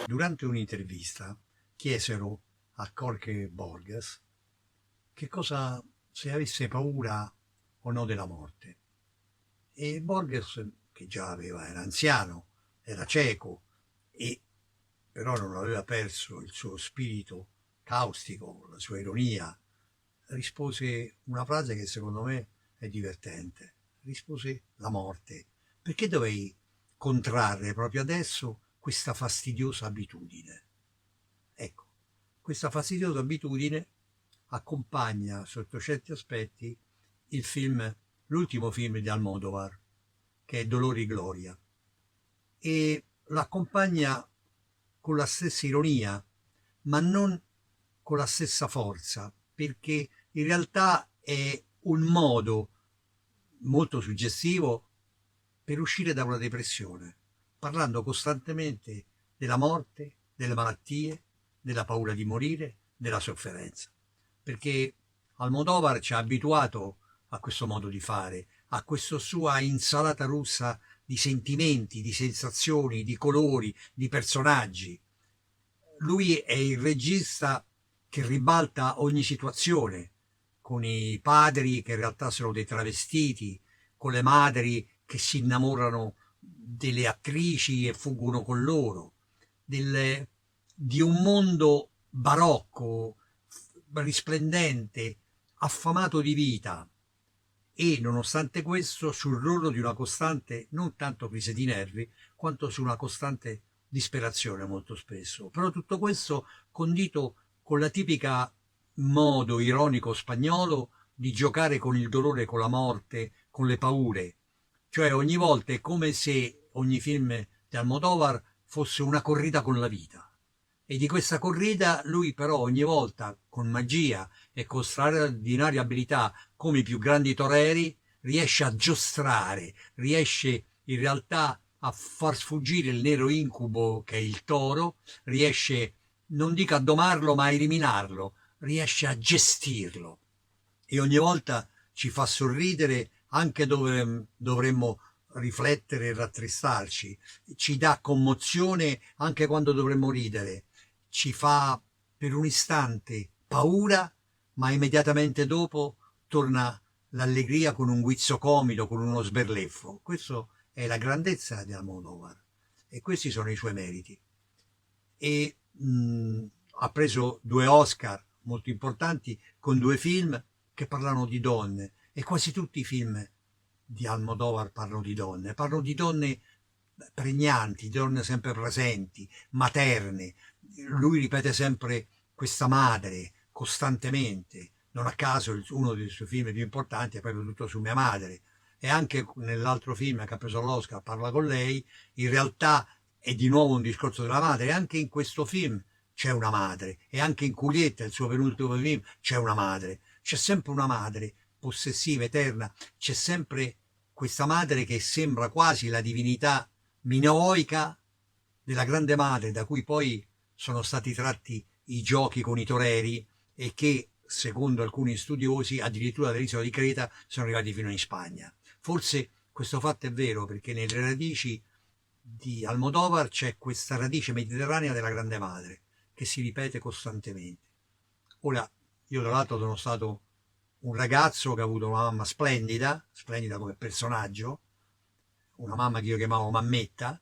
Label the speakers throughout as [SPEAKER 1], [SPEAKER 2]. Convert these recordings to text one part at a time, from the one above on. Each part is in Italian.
[SPEAKER 1] Durante un'intervista chiesero a Jorge Borges che cosa, se avesse paura o no della morte. E Borges, che era anziano, era cieco, e però non aveva perso il suo spirito caustico, la sua ironia, rispose una frase che secondo me è divertente. Rispose: la morte. Perché dovevi contrarre proprio adesso questa fastidiosa abitudine? Ecco, questa fastidiosa abitudine accompagna sotto certi aspetti l'ultimo film di Almodovar, che è Dolore e Gloria, e l'accompagna con la stessa ironia, ma non con la stessa forza, perché in realtà è un modo molto suggestivo per uscire da una depressione, parlando costantemente della morte, delle malattie, della paura di morire, della sofferenza. Perché Almodovar ci ha abituato a questo modo di fare, a questa sua insalata russa di sentimenti, di sensazioni, di colori, di personaggi. Lui è il regista che ribalta ogni situazione, con i padri che in realtà sono dei travestiti, con le madri che si innamorano delle attrici e fuggono con loro, di un mondo barocco, risplendente, affamato di vita, e nonostante questo sull'orlo di una costante, non tanto crisi di nervi, quanto su una costante disperazione molto spesso. Però tutto questo condito con la tipica modo ironico spagnolo di giocare con il dolore, con la morte, con le paure. Cioè ogni volta è come se ogni film di Almodovar fosse una corrida con la vita. E di questa corrida lui però ogni volta, con magia e con straordinaria abilità, come i più grandi toreri, riesce a giostrare, riesce in realtà a far sfuggire il nero incubo che è il toro, riesce, non dico a domarlo, ma a eliminarlo, riesce a gestirlo. E ogni volta ci fa sorridere anche dove dovremmo riflettere e rattristarci, ci dà commozione anche quando dovremmo ridere, ci fa per un istante paura, ma immediatamente dopo torna l'allegria con un guizzo comico, con uno sberleffo. Questa è la grandezza di Almodovar e questi sono i suoi meriti. E ha preso 2 Oscar molto importanti con 2 film che parlano di donne, e quasi tutti i film di Almodovar parlano di donne pregnanti, donne sempre presenti, materne. Lui ripete sempre questa madre costantemente. Non a caso uno dei suoi film più importanti è proprio tutto su mia madre, e anche nell'altro film che ha preso l'Oscar, Parla con lei, in realtà è di nuovo un discorso della madre. E anche in questo film c'è una madre, e anche in Julieta, il suo penultimo film, c'è una madre. C'è sempre una madre possessiva, eterna, c'è sempre questa madre che sembra quasi la divinità minoica della grande madre, da cui poi sono stati tratti i giochi con i toreri, e che, secondo alcuni studiosi, addirittura dall'isola di Creta sono arrivati fino in Spagna. Forse questo fatto è vero, perché nelle radici di Almodovar c'è questa radice mediterranea della grande madre che si ripete costantemente. Ora, io tra l'altro sono stato un ragazzo che ha avuto una mamma splendida, splendida come personaggio, una mamma che io chiamavo mammetta,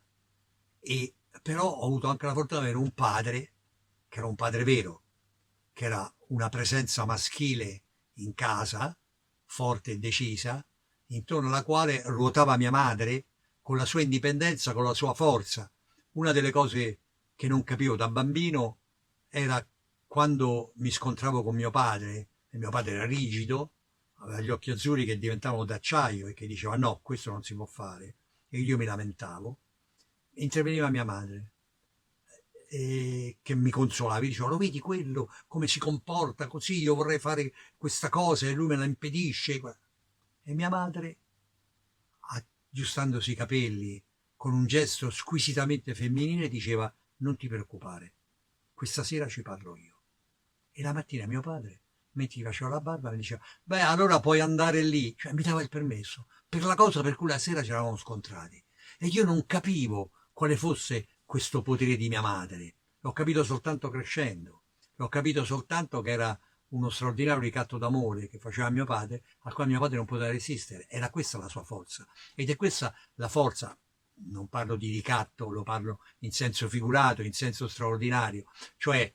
[SPEAKER 1] e però ho avuto anche la fortuna di avere un padre che era un padre vero, che era una presenza maschile in casa, forte e decisa, intorno alla quale ruotava mia madre con la sua indipendenza, con la sua forza. Una delle cose che non capivo da bambino era quando mi scontravo con mio padre, e mio padre era rigido, aveva gli occhi azzurri che diventavano d'acciaio e che diceva no, questo non si può fare, e io mi lamentavo, interveniva mia madre, che mi consolava, mi diceva: lo vedi quello come si comporta così, io vorrei fare questa cosa e lui me la impedisce. E mia madre, aggiustandosi i capelli con un gesto squisitamente femminile, diceva: non ti preoccupare, questa sera ci parlo io. E la mattina mio padre, mentre gli faceva la barba, mi diceva: beh, allora puoi andare lì, cioè mi dava il permesso per la cosa per cui la sera ci eravamo scontrati. E io non capivo quale fosse questo potere di mia madre. L'ho capito soltanto crescendo, l'ho capito soltanto che era uno straordinario ricatto d'amore che faceva mio padre, al quale mio padre non poteva resistere. Era questa la sua forza. Ed è questa la forza, non parlo di ricatto, lo parlo in senso figurato, in senso straordinario, cioè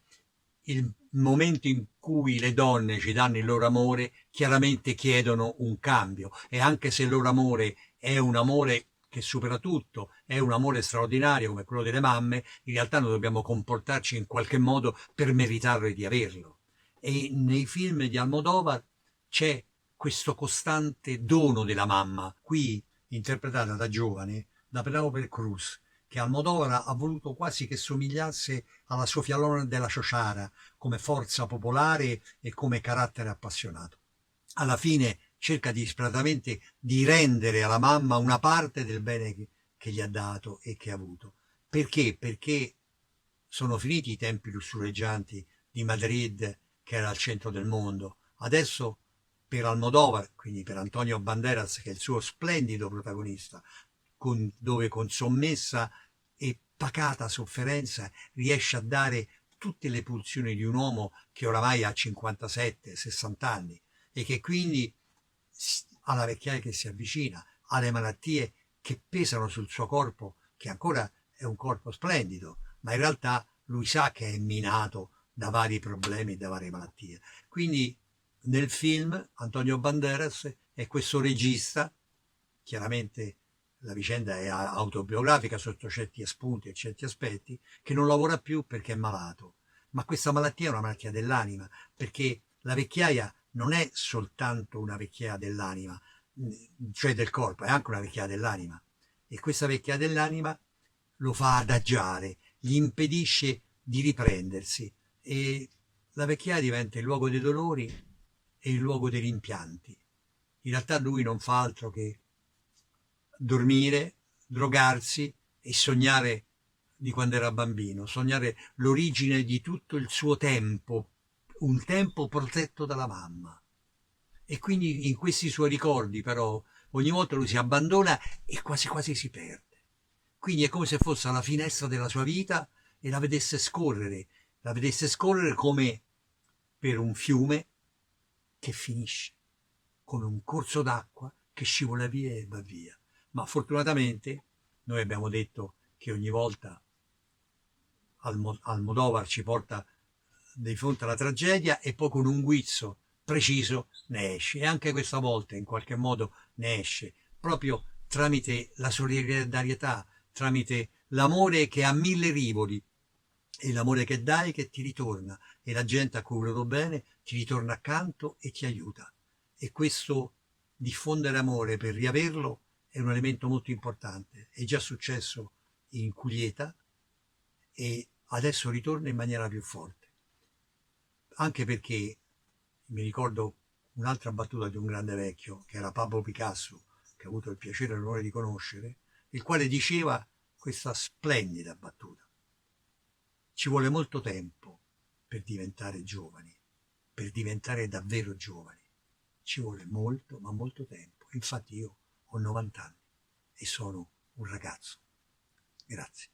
[SPEAKER 1] il momento in cui le donne ci danno il loro amore, chiaramente chiedono un cambio, e anche se il loro amore è un amore che supera tutto, è un amore straordinario come quello delle mamme, in realtà noi dobbiamo comportarci in qualche modo per meritare di averlo. E nei film di Almodovar c'è questo costante dono della mamma, qui interpretata da giovane, da Penélope Cruz, che Almodovar ha voluto quasi che somigliasse alla Sofia Loren della Ciociara, come forza popolare e come carattere appassionato. Alla fine cerca disperatamente di rendere alla mamma una parte del bene che gli ha dato e che ha avuto. Perché? Perché sono finiti i tempi lussureggianti di Madrid, che era al centro del mondo. Adesso per Almodovar, quindi per Antonio Banderas, che è il suo splendido protagonista, dove con sommessa e pacata sofferenza riesce a dare tutte le pulsioni di un uomo che oramai ha 57-60 anni e che quindi ha la vecchiaia che si avvicina, ha le malattie che pesano sul suo corpo, che ancora è un corpo splendido, ma in realtà lui sa che è minato da vari problemi e da varie malattie. Quindi nel film Antonio Banderas è questo regista, chiaramente la vicenda è autobiografica sotto certi spunti e certi aspetti, che non lavora più perché è malato. Ma questa malattia è una malattia dell'anima, perché la vecchiaia non è soltanto una vecchiaia dell'anima, cioè del corpo, è anche una vecchiaia dell'anima. E questa vecchiaia dell'anima lo fa adagiare, gli impedisce di riprendersi e la vecchiaia diventa il luogo dei dolori e il luogo dei rimpianti. In realtà lui non fa altro che dormire, drogarsi e sognare di quando era bambino, sognare l'origine di tutto il suo tempo, un tempo protetto dalla mamma. E quindi in questi suoi ricordi però ogni volta lui si abbandona e quasi quasi si perde. Quindi è come se fosse alla finestra della sua vita e la vedesse scorrere come per un fiume che finisce, come un corso d'acqua che scivola via e va via. Ma fortunatamente noi abbiamo detto che ogni volta Almodovar ci porta di fronte alla tragedia e poi con un guizzo preciso ne esce. E anche questa volta in qualche modo ne esce, proprio tramite la solidarietà, tramite l'amore che ha mille rivoli e l'amore che dai che ti ritorna e la gente a cui hai voluto bene ti ritorna accanto e ti aiuta. E questo diffondere amore per riaverlo è un elemento molto importante. È già successo in Culieta e adesso ritorna in maniera più forte. Anche perché mi ricordo un'altra battuta di un grande vecchio, che era Pablo Picasso, che ho avuto il piacere e l'onore di conoscere, il quale diceva questa splendida battuta. Ci vuole molto tempo per diventare giovani, per diventare davvero giovani. Ci vuole molto, ma molto tempo. Infatti io ho 90 anni e sono un ragazzo. Grazie.